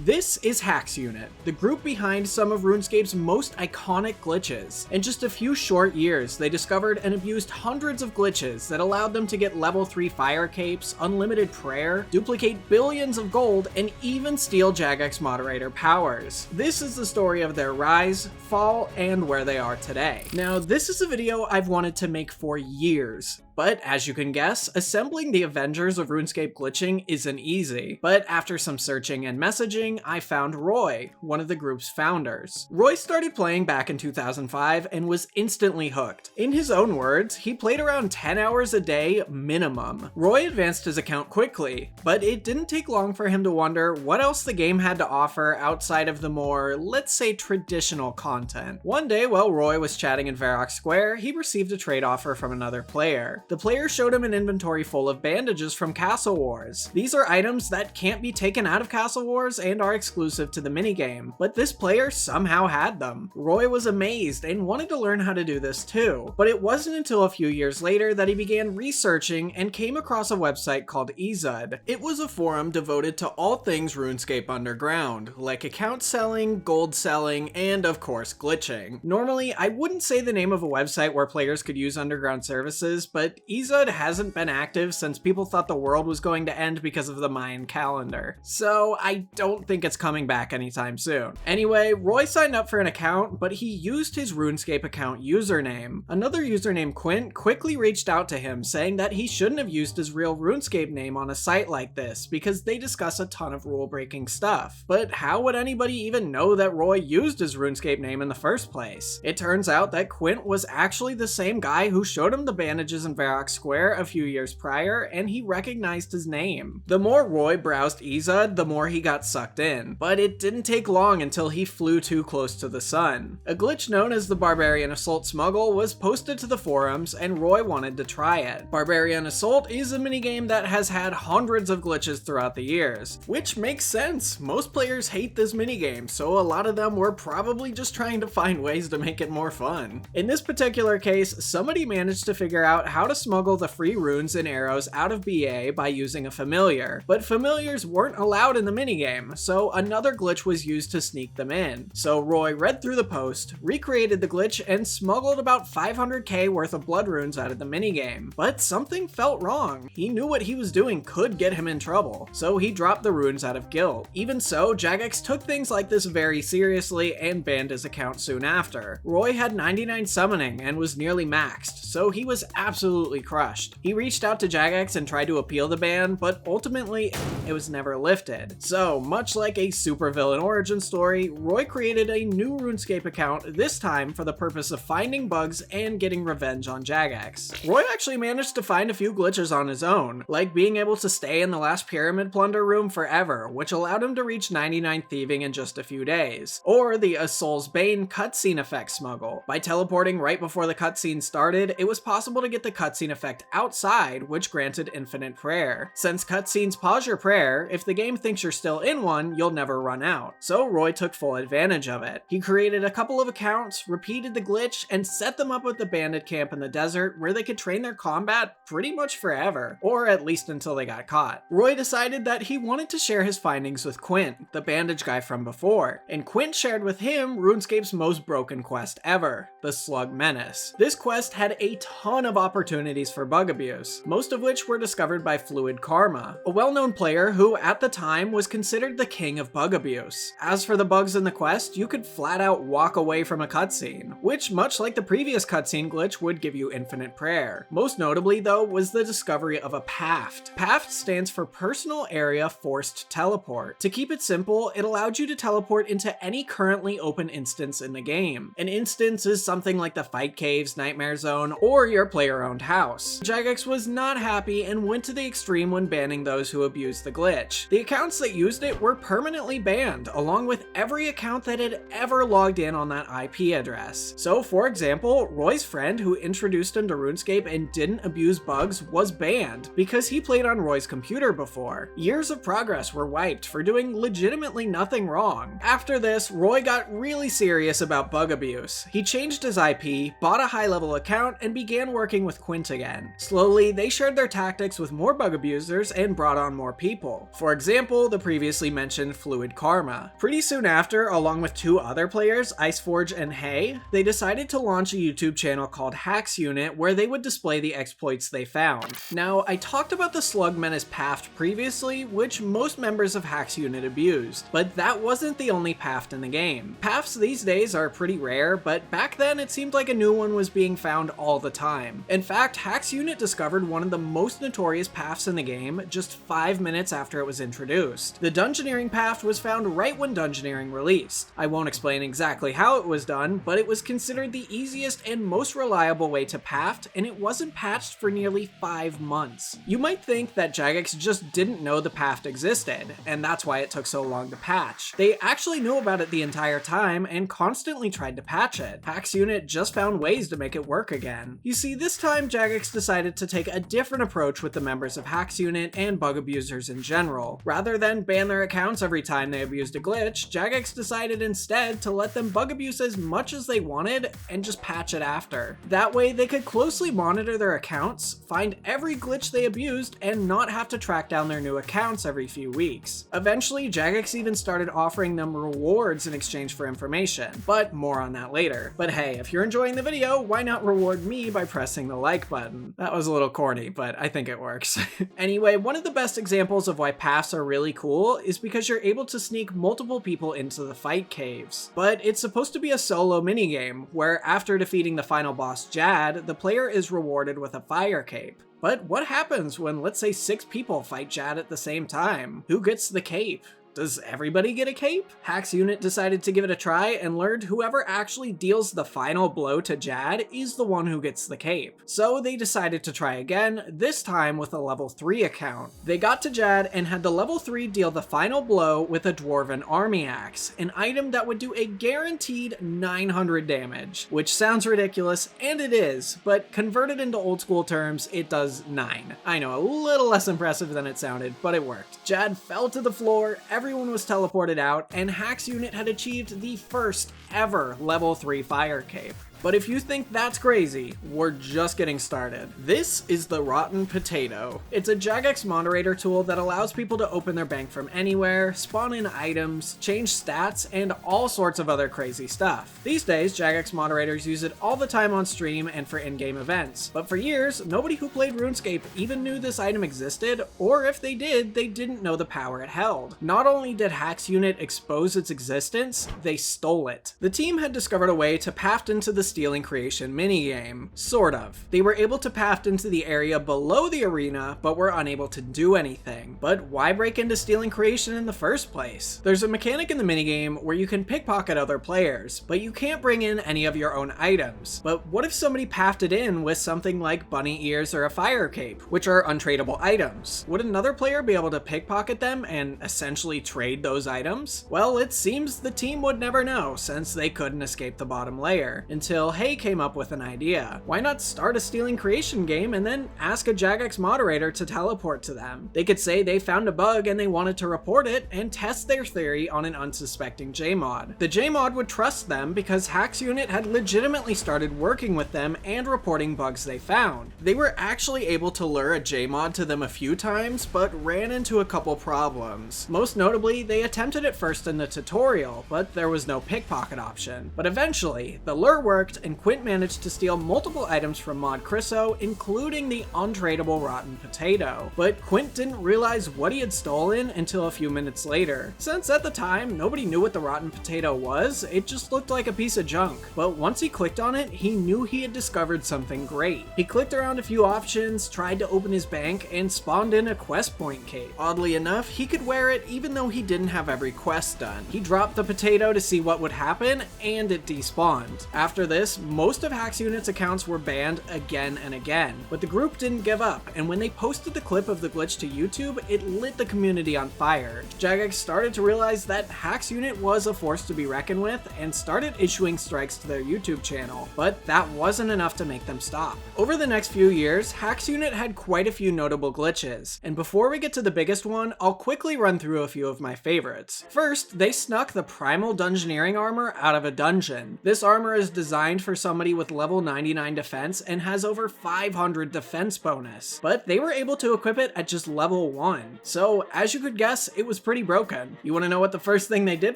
This is Hax Unit, the group behind some of RuneScape's most iconic glitches. In just a few short years, they discovered and abused hundreds of glitches that allowed them to get level 3 fire capes, unlimited prayer, duplicate billions of gold, and even steal Jagex moderator powers. This is the story of their rise, fall, and where they are today. Now, this is a video I've wanted to make for years. But as you can guess, assembling the Avengers of RuneScape glitching isn't easy. But after some searching and messaging, I found Roy, one of the group's founders. Roy started playing back in 2005 and was instantly hooked. In his own words, he played around 10 hours a day minimum. Roy advanced his account quickly, but it didn't take long for him to wonder what else the game had to offer outside of the more, let's say, traditional content. One day while Roy was chatting in Varrock Square, he received a trade offer from another player. The player showed him an inventory full of bandages from Castle Wars. These are items that can't be taken out of Castle Wars and are exclusive to the minigame, but this player somehow had them. Roy was amazed and wanted to learn how to do this too, but it wasn't until a few years later that he began researching and came across a website called Ezud. It was a forum devoted to all things RuneScape Underground, like account selling, gold selling, and of course glitching. Normally, I wouldn't say the name of a website where players could use underground services, but Ezud hasn't been active since people thought the world was going to end because of the Mayan calendar, so I don't think it's coming back anytime soon. Anyway, Roy signed up for an account, but he used his RuneScape account username. Another user named Quint quickly reached out to him saying that he shouldn't have used his real RuneScape name on a site like this because they discuss a ton of rule-breaking stuff. But how would anybody even know that Roy used his RuneScape name in the first place? It turns out that Quint was actually the same guy who showed him the bandages in Varrock Square a few years prior, and he recognized his name. The more Roy browsed Ezud, the more he got sucked in, but it didn't take long until he flew too close to the sun. A glitch known as the Barbarian Assault Smuggle was posted to the forums, and Roy wanted to try it. Barbarian Assault is a minigame that has had hundreds of glitches throughout the years, which makes sense. Most players hate this minigame, so a lot of them were probably just trying to find ways to make it more fun. In this particular case, somebody managed to figure out how to smuggle the free runes and arrows out of BA by using a familiar, but familiars weren't allowed in the minigame, so another glitch was used to sneak them in. So Roy read through the post, recreated the glitch, and smuggled about 500k worth of blood runes out of the minigame. But something felt wrong. He knew what he was doing could get him in trouble, so he dropped the runes out of guilt. Even so, Jagex took things like this very seriously and banned his account soon after. Roy had 99 summoning and was nearly maxed, so he was absolutely crushed. He reached out to Jagex and tried to appeal the ban, but ultimately it was never lifted. So, much like a supervillain origin story, Roy created a new RuneScape account, this time for the purpose of finding bugs and getting revenge on Jagex. Roy actually managed to find a few glitches on his own, like being able to stay in the last pyramid plunder room forever, which allowed him to reach 99 thieving in just a few days, or the A Soul's Bane cutscene effect smuggle. By teleporting right before the cutscene started, it was possible to get the cutscene effect outside, which granted infinite prayer. Since cutscenes pause your prayer, if the game thinks you're still in one, you'll never run out. So Roy took full advantage of it. He created a couple of accounts, repeated the glitch, and set them up at the bandit camp in the desert where they could train their combat pretty much forever, or at least until they got caught. Roy decided that he wanted to share his findings with Quint, the bandage guy from before, and Quint shared with him RuneScape's most broken quest ever, the Slug Menace. This quest had a ton of opportunities for bug abuse, most of which were discovered by Fluid Karma, a well-known player who at the time was considered the king of bug abuse. As for the bugs in the quest, you could flat out walk away from a cutscene, which much like the previous cutscene glitch would give you infinite prayer. Most notably though was the discovery of a PAFT. PAFT stands for Personal Area Forced Teleport. To keep it simple, it allowed you to teleport into any currently open instance in the game. An instance is something like the Fight Caves, Nightmare Zone, or your player-owned house. Jagex was not happy and went to the extreme when banning those who abused the glitch. The accounts that used it were permanently banned, along with every account that had ever logged in on that IP address. So for example, Roy's friend who introduced him to RuneScape and didn't abuse bugs was banned because he played on Roy's computer before. Years of progress were wiped for doing legitimately nothing wrong. After this, Roy got really serious about bug abuse. He changed his IP, bought a high-level account, and began working with Quint again. Slowly, they shared their tactics with more bug abusers and brought on more people. For example, the previously mentioned Fluid Karma. Pretty soon after, along with 2 other players, Iceforge and Hay, they decided to launch a YouTube channel called Hax Unit where they would display the exploits they found. Now, I talked about the Slug Menace Paft previously, which most members of Hax Unit abused, but that wasn't the only Paft in the game. Pafts these days are pretty rare, but back then it seemed like a new one was being found all the time. In fact, Hax Unit discovered one of the most notorious Pafts in the game just 5 minutes after it was introduced. The Dungeoneering Paft was found right when Dungeoneering released. I won't explain exactly how it was done, but it was considered the easiest and most reliable way to Paft, and it wasn't patched for nearly 5 months. You might think that Jagex just didn't know the Paft existed, and that's why it took so long to patch. They actually knew about it the entire time and constantly tried to patch it. Hax Unit just found ways to make it work again. You see, this time Jagex decided to take a different approach with the members of Hax Unit and bug abusers in general. Rather than ban their accounts every time they abused a glitch, Jagex decided instead to let them bug abuse as much as they wanted and just patch it after. That way they could closely monitor their accounts, find every glitch they abused, and not have to track down their new accounts every few weeks. Eventually, Jagex even started offering them rewards in exchange for information, but more on that later. But hey, if you're enjoying the video, why not reward me by pressing the like button? That was a little corny, but I think it works. Anyway, one of the best examples of why paths are really cool is because you're able to sneak multiple people into the fight caves. But it's supposed to be a solo minigame, where after defeating the final boss Jad, the player is rewarded with a fire cape. But what happens when, let's say, 6 people fight Jad at the same time? Who gets the cape? Does everybody get a cape? Hax Unit decided to give it a try and learned whoever actually deals the final blow to Jad is the one who gets the cape. So they decided to try again, this time with a level 3 account. They got to Jad and had the level 3 deal the final blow with a Dwarven Army Axe, an item that would do a guaranteed 900 damage, which sounds ridiculous, and it is, but converted into old school terms, it does 9. I know, a little less impressive than it sounded, but it worked. Jad fell to the floor, everyone was teleported out, and Hax Unit had achieved the first ever level 3 fire cape. But if you think that's crazy, we're just getting started. This is the Rotten Potato. It's a Jagex moderator tool that allows people to open their bank from anywhere, spawn in items, change stats, and all sorts of other crazy stuff. These days, Jagex moderators use it all the time on stream and for in-game events. But for years, nobody who played RuneScape even knew this item existed, or if they did, they didn't know the power it held. Not only did Hax Unit expose its existence, they stole it. The team had discovered a way to path into the stealing creation minigame. Sort of. They were able to path into the area below the arena, but were unable to do anything. But why break into stealing creation in the first place? There's a mechanic in the minigame where you can pickpocket other players, but you can't bring in any of your own items. But what if somebody pathed it in with something like bunny ears or a fire cape, which are untradeable items? Would another player be able to pickpocket them and essentially trade those items? Well, it seems the team would never know, since they couldn't escape the bottom layer, until Hay came up with an idea. Why not start a stealing creation game and then ask a Jagex moderator to teleport to them? They could say they found a bug and they wanted to report it and test their theory on an unsuspecting JMod. The JMod would trust them because Hax Unit had legitimately started working with them and reporting bugs they found. They were actually able to lure a JMod to them a few times, but ran into a couple problems. Most notably, they attempted it first in the tutorial, but there was no pickpocket option. But eventually, the lure worked and Quint managed to steal multiple items from Mod Crisso, including the untradeable Rotten Potato. But Quint didn't realize what he had stolen until a few minutes later. Since at the time, nobody knew what the Rotten Potato was, it just looked like a piece of junk. But once he clicked on it, he knew he had discovered something great. He clicked around a few options, tried to open his bank, and spawned in a quest point cape. Oddly enough, he could wear it even though he didn't have every quest done. He dropped the potato to see what would happen, and it despawned. After this, most of Hax Unit's accounts were banned again and again, but the group didn't give up, and when they posted the clip of the glitch to YouTube, it lit the community on fire. Jagex started to realize that Hax Unit was a force to be reckoned with, and started issuing strikes to their YouTube channel, but that wasn't enough to make them stop. Over the next few years, Hax Unit had quite a few notable glitches, and before we get to the biggest one, I'll quickly run through a few of my favorites. First, they snuck the primal dungeoneering armor out of a dungeon. This armor is designed designed for somebody with level 99 defense and has over 500 defense bonus, but they were able to equip it at just level 1. So as you could guess, it was pretty broken. You want to know what the first thing they did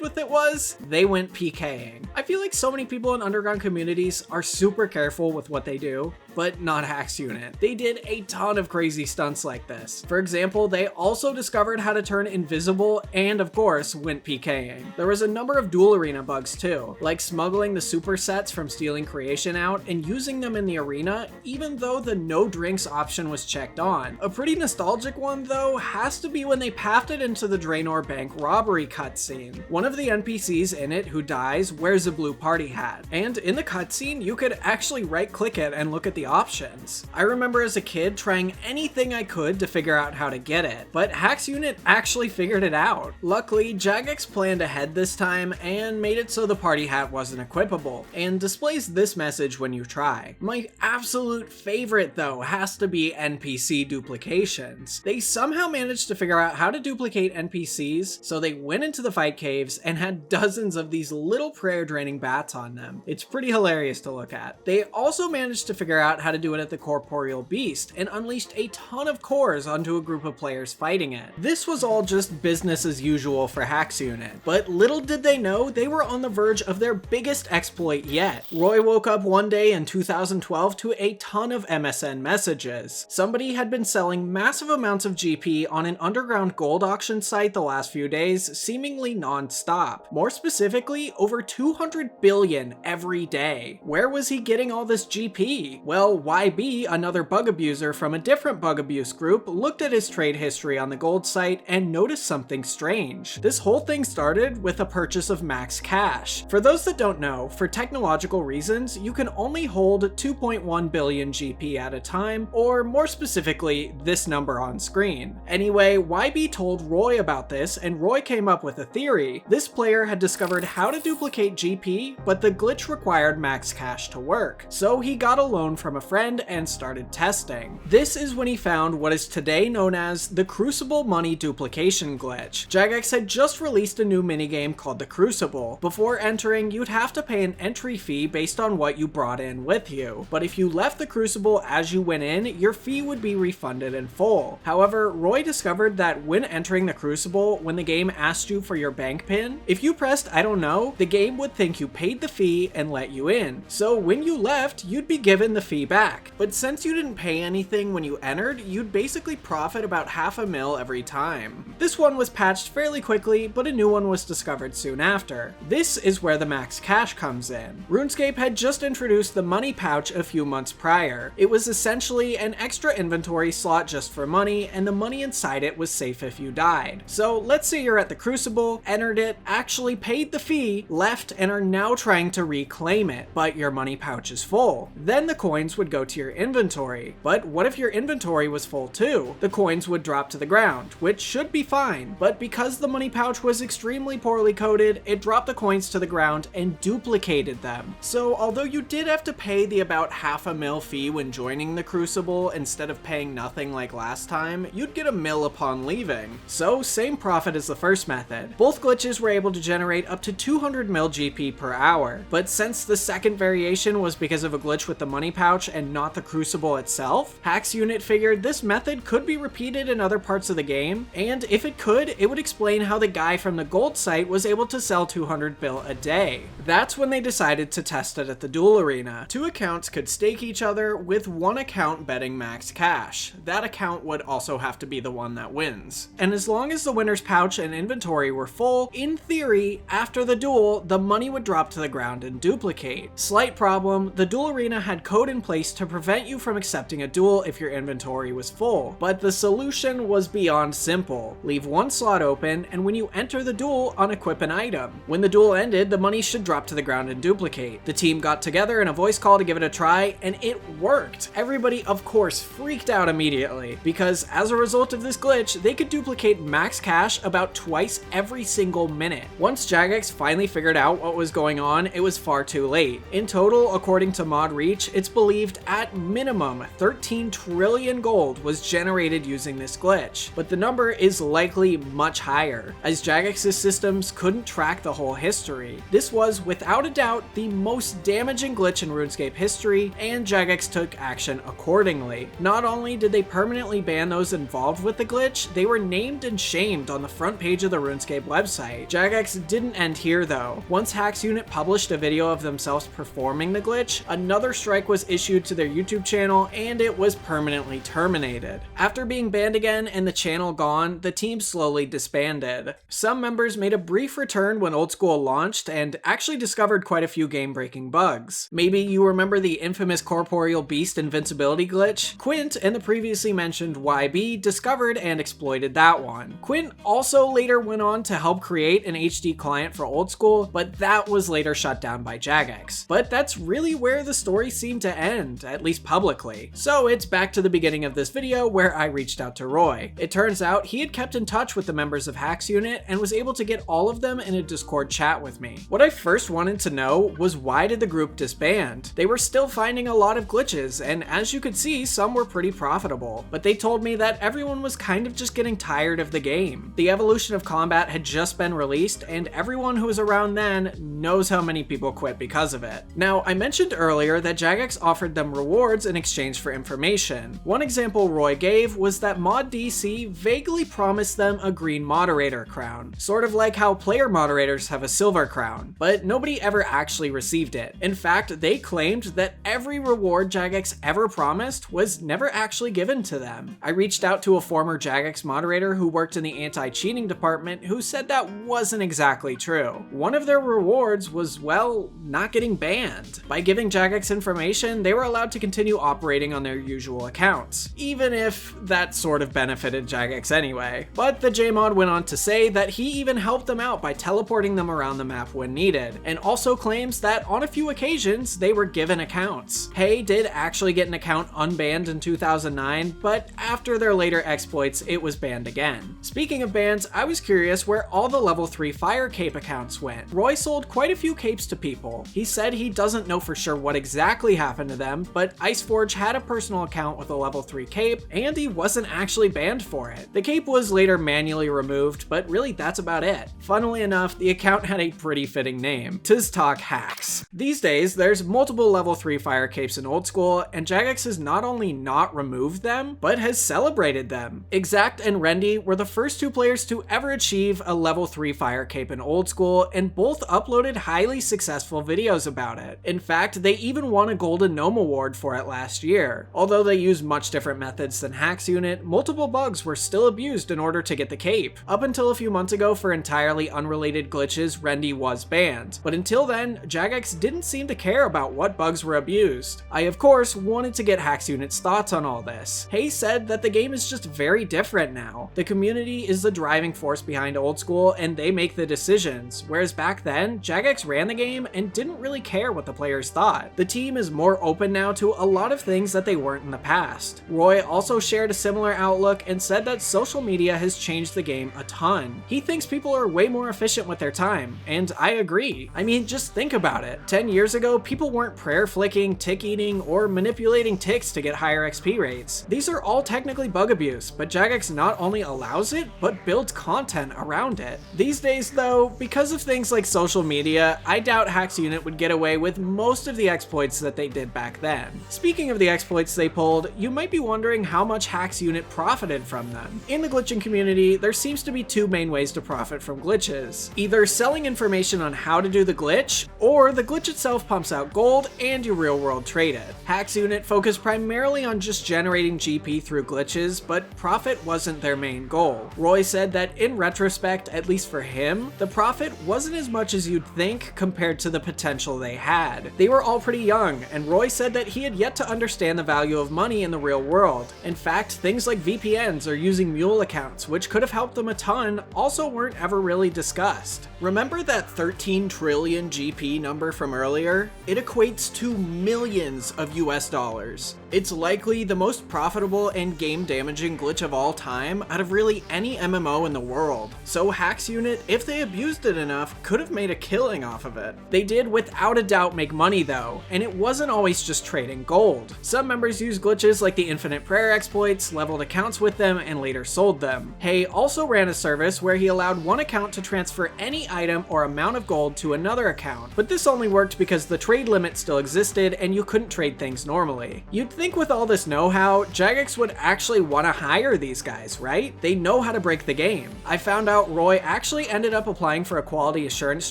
with it was? They went PKing. I feel like so many people in underground communities are super careful with what they do, but not Hax Unit. They did a ton of crazy stunts like this. For example, they also discovered how to turn invisible and of course went PKing. There was a number of duel arena bugs too, like smuggling the supersets from stealing creation out and using them in the arena even though the no drinks option was checked on. A pretty nostalgic one though has to be when they paffed it into the Draenor Bank robbery cutscene. One of the NPCs in it who dies wears a blue party hat, and in the cutscene you could actually right click it and look at the options. I remember as a kid trying anything I could to figure out how to get it, but Hax Unit actually figured it out. Luckily, Jagex planned ahead this time and made it so the party hat wasn't equipable, and displays this message when you try. My absolute favorite though has to be NPC duplications. They somehow managed to figure out how to duplicate NPCs, so they went into the fight caves and had dozens of these little prayer draining bats on them. It's pretty hilarious to look at. They also managed to figure out how to do it at the corporeal beast and unleashed a ton of cores onto a group of players fighting it. This was all just business as usual for Hax Unit, but little did they know they were on the verge of their biggest exploit yet. Roy woke up one day in 2012 to a ton of MSN messages. Somebody had been selling massive amounts of GP on an underground gold auction site the last few days, seemingly non-stop. More specifically, over 200 billion every day. Where was he getting all this GP? Well, YB, another bug abuser from a different bug abuse group, looked at his trade history on the gold site and noticed something strange. This whole thing started with a purchase of max cash. For those that don't know, for technological reasons, you can only hold 2.1 billion GP at a time, or more specifically, this number on screen. Anyway, YB told Roy about this, and Roy came up with a theory. This player had discovered how to duplicate GP, but the glitch required max cash to work. So he got a loan from a friend and started testing. This is when he found what is today known as the Crucible money duplication glitch. Jagex had just released a new minigame called the Crucible. Before entering, you'd have to pay an entry fee based on what you brought in with you. But if you left the Crucible as you went in, your fee would be refunded in full. However, Roy discovered that when entering the Crucible, when the game asked you for your bank pin, if you pressed I don't know, the game would think you paid the fee and let you in. So when you left, you'd be given the fee back. But since you didn't pay anything when you entered, you'd basically profit about $500,000 every time. This one was patched fairly quickly, but a new one was discovered soon after. This is where the max cash comes in. RuneScape had just introduced the money pouch a few months prior. It was essentially an extra inventory slot just for money, and the money inside it was safe if you died. So let's say you're at the Crucible, entered it, actually paid the fee, left, and are now trying to reclaim it, but your money pouch is full. Then the coins would go to your inventory. But what if your inventory was full too? The coins would drop to the ground, which should be fine, but because the money pouch was extremely poorly coded, it dropped the coins to the ground and duplicated them. So although you did have to pay the about $500,000 fee when joining the Crucible instead of paying nothing like last time, you'd get $1 million upon leaving. So same profit as the first method. Both glitches were able to generate up to 200 mil GP per hour, but since the second variation was because of a glitch with the money pouch and not the Crucible itself, Hax Unit figured this method could be repeated in other parts of the game, and if it could, it would explain how the guy from the gold site was able to sell 200 bill a day. That's when they decided to test it at the duel arena. Two accounts could stake each other, with one account betting max cash. That account would also have to be the one that wins. And as long as the winner's pouch and inventory were full, in theory, after the duel, the money would drop to the ground and duplicate. Slight problem, the duel arena had code in place to prevent you from accepting a duel if your inventory was full, but the solution was beyond simple. Leave one slot open, and when you enter the duel, unequip an item. When the duel ended, the money should drop to the ground and duplicate. The team got together in a voice call to give it a try, and it worked. Everybody, of course, freaked out immediately, because as a result of this glitch, they could duplicate max cash about twice every single minute. Once Jagex finally figured out what was going on, it was far too late. In total, according to Mod Reach, it's believed believed at minimum 13 trillion gold was generated using this glitch, but the number is likely much higher, as Jagex's systems couldn't track the whole history. This was without a doubt the most damaging glitch in RuneScape history, and Jagex took action accordingly. Not only did they permanently ban those involved with the glitch, they were named and shamed on the front page of the RuneScape website. Jagex didn't end here though. Once Hax Unit published a video of themselves performing the glitch, another strike was issued to their YouTube channel and it was permanently terminated. After being banned again and the channel gone, the team slowly disbanded. Some members made a brief return when Old School launched and actually discovered quite a few game-breaking bugs. Maybe you remember the infamous Corporeal Beast invincibility glitch? Quint and the previously mentioned YB discovered and exploited that one. Quint also later went on to help create an HD client for Old School, but that was later shut down by Jagex. But that's really where the story seemed to end, at least publicly. So it's back to the beginning of this video where I reached out to Roy. It turns out he had kept in touch with the members of Hax Unit and was able to get all of them in a Discord chat with me. What I first wanted to know was, why did the group disband? They were still finding a lot of glitches, and as you could see, some were pretty profitable. But they told me that everyone was kind of just getting tired of the game. The evolution of combat had just been released, and everyone who was around then knows how many people quit because of it. Now, I mentioned earlier that Jagex offered them rewards in exchange for information. One example Roy gave was that Mod DC vaguely promised them a green moderator crown, sort of like how player moderators have a silver crown, but nobody ever actually received it. In fact, they claimed that every reward Jagex ever promised was never actually given to them. I reached out to a former Jagex moderator who worked in the anti-cheating department who said that wasn't exactly true. One of their rewards was, well, not getting banned. By giving Jagex information, they were allowed to continue operating on their usual accounts, even if that sort of benefited Jagex anyway. But the JMod went on to say that he even helped them out by teleporting them around the map when needed, and also claims that on a few occasions they were given accounts. Hay did actually get an account unbanned in 2009, but after their later exploits, it was banned again. Speaking of bans, I was curious where all the level 3 fire cape accounts went. Roy sold quite a few capes to people. He said he doesn't know for sure what exactly happened to them, but Iceforge had a personal account with a level 3 cape, and he wasn't actually banned for it. The cape was later manually removed, but really that's about it. Funnily enough, the account had a pretty fitting name: Tis Talk Hax. These days, there's multiple level 3 fire capes in Old School, and Jagex has not only not removed them, but has celebrated them. Exact and Rendy were the first two players to ever achieve a level 3 fire cape in Old School, and both uploaded highly successful videos about it. In fact, they even won a Golden Gnome Award for it last year. Although they used much different methods than Hax Unit, multiple bugs were still abused in order to get the cape. Up until a few months ago, for entirely unrelated glitches, Rendy was banned. But until then, Jagex didn't seem to care about what bugs were abused. I, of course, wanted to get Hax Unit's thoughts on all this. Hay said that the game is just very different now. The community is the driving force behind Old School, and they make the decisions, whereas back then, Jagex ran the game and didn't really care what the players thought. The team is more open now to a lot of things that they weren't in the past. Roy also shared a similar outlook and said that social media has changed the game a ton. He thinks people are way more efficient with their time, and I agree. I mean, just think about it. 10 years ago, people weren't prayer flicking, tick eating, or manipulating ticks to get higher XP rates. These are all technically bug abuse, but Jagex not only allows it, but builds content around it. These days though, because of things like social media, I doubt Hax Unit would get away with most of the exploits that they did back then. Speaking of the exploits they pulled, you might be wondering how much Hax Unit profited from them. In the glitching community, there seems to be two main ways to profit from glitches: either selling information on how to do the glitch, or the glitch itself pumps out gold and you real world trade it. Hax Unit focused primarily on just generating GP through glitches, but profit wasn't their main goal. Roy said that in retrospect, at least for him, the profit wasn't as much as you'd think compared to the potential they had. They were all pretty young, and Roy said that he had yet to understand the value of money in the real world. In fact, things like VPNs or using mule accounts, which could have helped them a ton, also weren't ever really discussed. Remember that 13 trillion GP number from earlier? It equates to millions of US dollars. It's likely the most profitable and game-damaging glitch of all time out of really any MMO in the world, so Hax Unit, if they abused it enough, could have made a killing off of it. They did without a doubt make money though, and it wasn't always just trading gold. Some members used glitches like the Infinite Prayer exploits, leveled accounts with them, and later sold them. Hay also ran a service where he allowed one account to transfer any item or amount of gold to another account, but this only worked because the trade limit still existed and you couldn't trade things normally. You'd think with all this know-how, Jagex would actually want to hire these guys, right? They know how to break the game. I found out Roy actually ended up applying for a quality assurance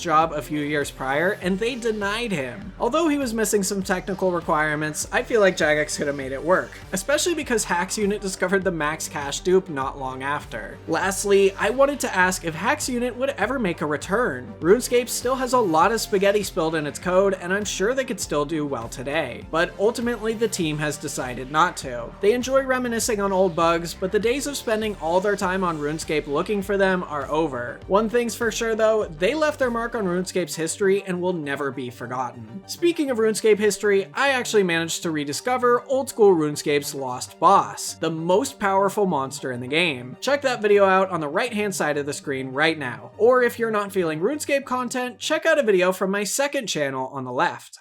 job a few years prior, and they denied him. Although he was missing some technical requirements, I feel like Jagex could have made it work, especially because Hax Unit discovered the max cash dupe not long after. Lastly, I wanted to ask if Hax Unit would ever make a return. RuneScape still has a lot of spaghetti spilled in its code, and I'm sure they could still do well today. But ultimately, the team has decided not to. They enjoy reminiscing on old bugs, but the days of spending all their time on RuneScape looking for them are over. One thing's for sure though, they left their mark on RuneScape's history and will never be forgotten. Speaking of RuneScape history, I actually managed to rediscover old school RuneScape's lost boss, the most powerful monster in the game. Check that video out on the right hand side of the screen right now. Or if you're not feeling RuneScape content, check out a video from my second channel on the left.